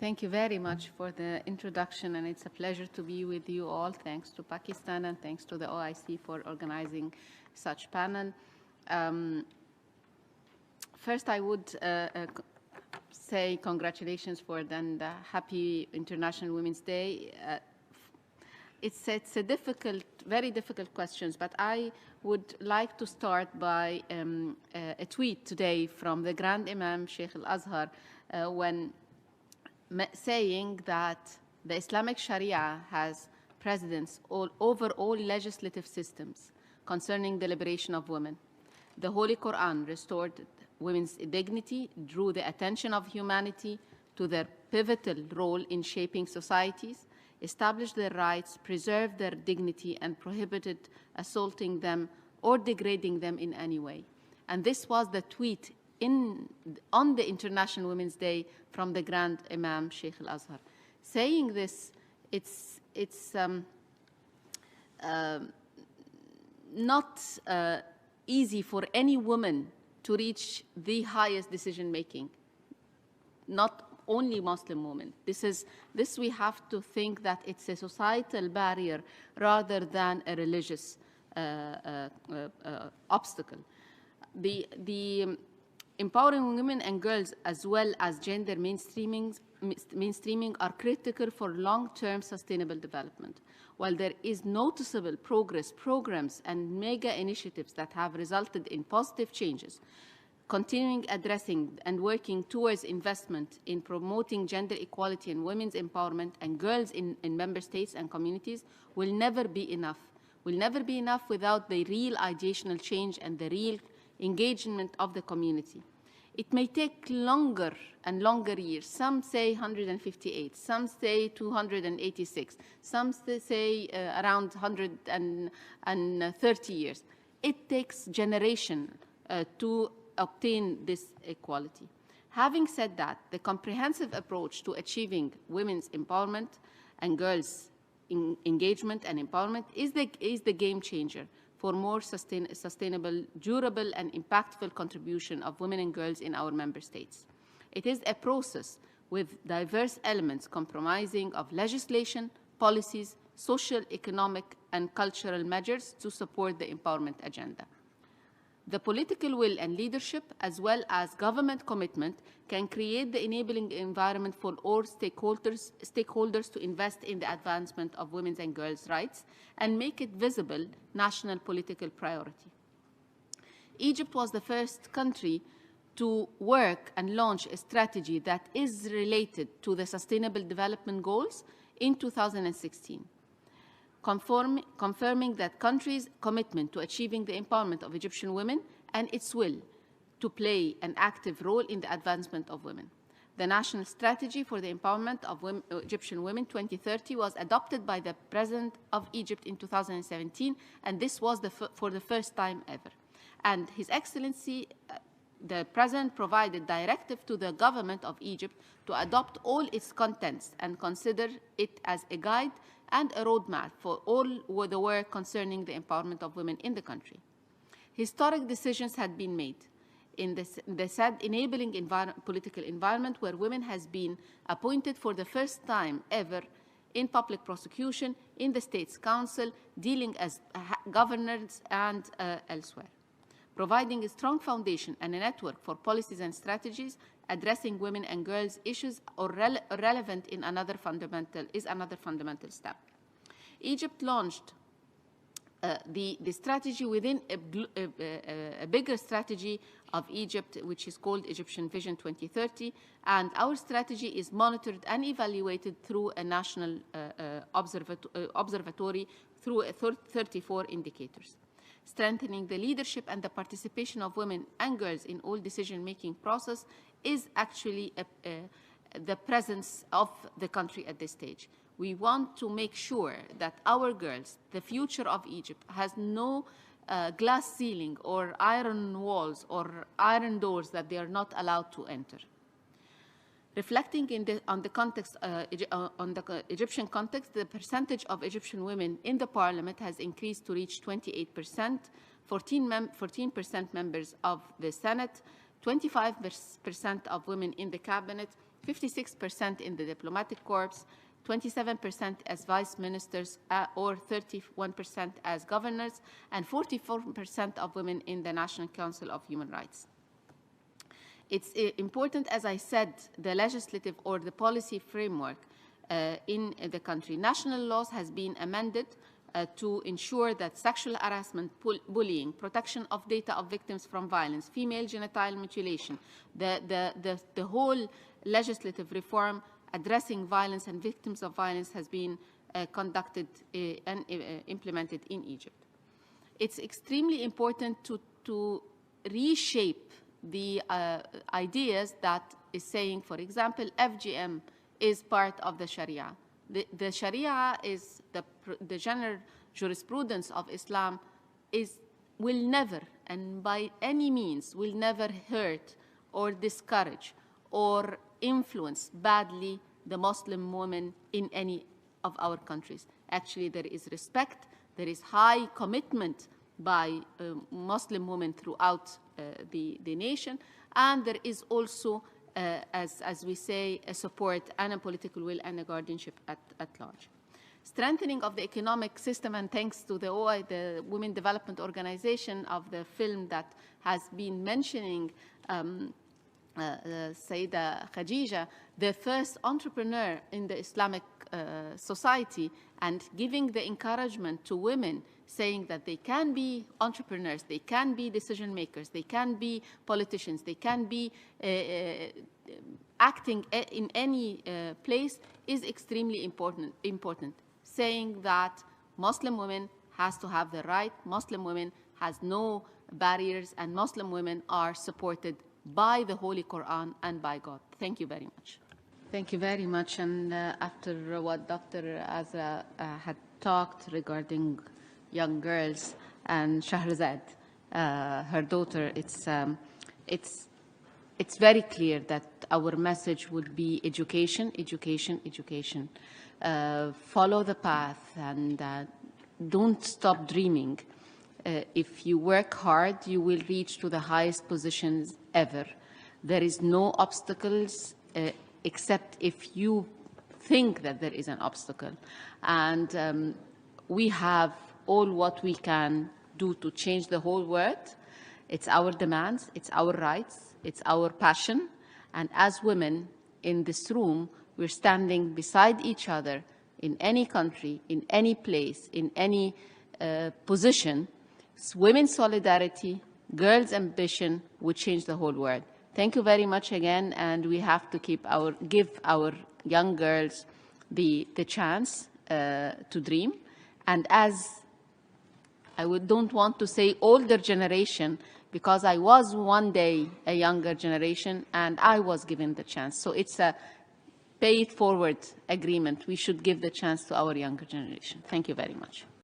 Thank you very much for the introduction, and it's a pleasure to be with you all. Thanks to Pakistan and thanks to the OIC for organizing such panel. First, I would say congratulations for the happy International Women's Day. It's a difficult, very difficult questions, but I would like to start by a tweet today from the Grand Imam Sheikh Al-Azhar when saying that the Islamic Sharia has precedence over all legislative systems concerning the liberation of women. The Holy Quran restored women's dignity, drew the attention of humanity to their pivotal role in shaping societies, established their rights, preserved their dignity, and prohibited assaulting them or degrading them in any way. And this was the tweet on the International Women's Day from the Grand Imam Sheikh Al-Azhar. Saying this, it's not easy for any woman to reach the highest decision-making, not only Muslim women. This we have to think that it's a societal barrier rather than a religious obstacle. The empowering women and girls as well as gender mainstreaming are critical for long-term sustainable development. While there is noticeable progress, programs and mega initiatives that have resulted in positive changes, continuing addressing and working towards investment in promoting gender equality and women's empowerment and girls in member states and communities will never be enough. Will never be enough without the real ideational change and the real engagement of the community. It may take longer and longer years. Some say 158, some say 286, some say around 130 years. It takes generation to obtain this equality. Having said that, the comprehensive approach to achieving women's empowerment and girls' engagement and empowerment is the game changer for more sustainable, durable, and impactful contribution of women and girls in our member states. It is a process with diverse elements comprising of legislation, policies, social, economic, and cultural measures to support the empowerment agenda. The political will and leadership, as well as government commitment, can create the enabling environment for all stakeholders to invest in the advancement of women's and girls' rights and make it visible national political priority. Egypt was the first country to work and launch a strategy that is related to the Sustainable Development Goals in 2016. Confirming that country's commitment to achieving the empowerment of Egyptian women and its will to play an active role in the advancement of women. The National Strategy for the Empowerment of Egyptian Women 2030 was adopted by the President of Egypt in 2017, and this was for the first time ever. And His Excellency, the President, provided directive to the government of Egypt to adopt all its contents and consider it as a guide and a roadmap for all the work concerning the empowerment of women in the country. Historic decisions had been made in the said enabling political environment where women has been appointed for the first time ever in public prosecution, in the State's Council, dealing as governors and elsewhere, providing a strong foundation and a network for policies and strategies addressing women and girls issues or relevant in another fundamental step. Egypt launched the strategy within a bigger strategy of Egypt, which is called Egyptian Vision 2030, and our strategy is monitored and evaluated through a national observatory through 34 indicators. Strengthening the leadership and the participation of women and girls in all decision-making process is actually the presence of the country at this stage. We want to make sure that our girls, the future of Egypt, has no glass ceiling or iron walls or iron doors that they are not allowed to enter. Reflecting on the Egyptian context, the percentage of Egyptian women in the parliament has increased to reach 28%, 14% members of the Senate, 25% of women in the cabinet, 56% in the diplomatic corps, 27% as vice ministers or 31% as governors, and 44% of women in the National Council of Human Rights. It's important, as I said, the legislative or the policy framework in the country. National laws has been amended to ensure that sexual harassment, bullying, protection of data of victims from violence, female genital mutilation, the whole legislative reform addressing violence and victims of violence has been conducted and implemented in Egypt. It's extremely important to reshape the ideas that is saying, for example, FGM is part of the Sharia. The Sharia is the general jurisprudence of Islam will never, and by any means, will never hurt or discourage or influence badly the Muslim woman in any of our countries. Actually, there is respect, there is high commitment by Muslim women throughout the nation, and there is also, as we say, a support and a political will and a guardianship at large. Strengthening of the economic system, and thanks to the OI, the Women Development Organization, of the film that has been mentioning Sayyidah Khadija, the first entrepreneur in the Islamic society, and giving the encouragement to women, saying that they can be entrepreneurs, they can be decision makers, they can be politicians, they can be acting in any place, is extremely important. Saying that Muslim women has to have the right, Muslim women has no barriers, and Muslim women are supported by the Holy Quran and by God. Thank you very much. Thank you very much. And after what Dr. Azra had talked regarding young girls and Shahrazad, her daughter, it's very clear that our message would be education, education, education. Follow the path and don't stop dreaming. If you work hard, you will reach to the highest positions ever. There is no obstacles except if you think that there is an obstacle. And we have all what we can do to change the whole world. It's our demands, it's our rights, it's our passion. And as women in this room, we're standing beside each other in any country, in any place, in any position. Women's solidarity, girls' ambition would change the whole world. Thank you very much again, and we have to give our young girls the chance to dream. And as don't want to say older generation, because I was one day a younger generation and I was given the chance. So it's a pay it forward agreement. We should give the chance to our younger generation. Thank you very much.